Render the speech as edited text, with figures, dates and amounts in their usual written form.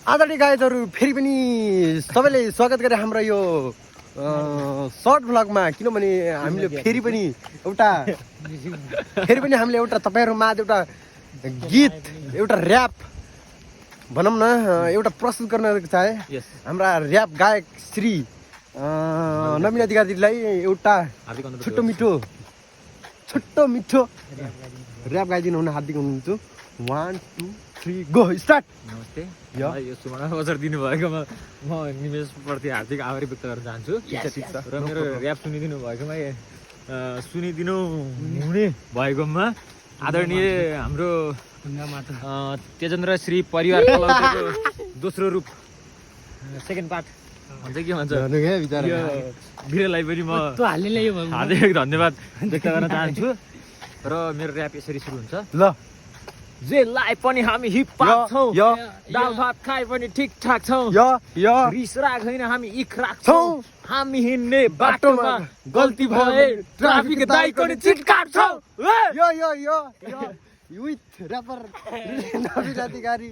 आदरणीय गायकहरू फेरि पनि सबैले स्वागत गरे हाम्रो यो सर्ट भ्लगमा। किनभने हामीले फेरि पनि एउटा तपाईँहरूमा एउटा गीत एउटा ऱ्याप भनौँ न एउटा प्रस्तुत गर्न चाहे। हाम्रा ऱ्याप गायक श्री नवीन अधिकारीलाई एउटा छोटो मिठो ऱ्याप गाइदिनु हुन हार्दिक हुनुहुन्छ। 1 2 3 गो स्टार्ट। नमस्ते, यो सुमना अवसर दिनुभएकोमा म निमेश प्रति हार्दिक आभारी व्यक्त गर्न चाहन्छु र मेरो ऱ्याप सुनिदिनु हुने भएकोमा आदरणीय हाम्रो तेजेन्द्र श्री परिवार कलाउको दोस्रो रूप सेकेन्ड पार्ट भन्छ के भन्छ यो वीरलाई पनि म हार्दिक धन्यवाद व्यक्त गर्न चाहन्छु र मेरो ऱ्याप यसरी सुरु हुन्छ। ल जेलाई पनि हामी हिपहप छौं, दाल भात खाए पनि ठीक ठाक छौं, रिस राग होइन हामी इख राख्छौं, हामी हिँड्ने बाटोमा गल्ती भए ट्राफिक दाइको नि चिट काट्छौं। With rapper Naveen Adhikari.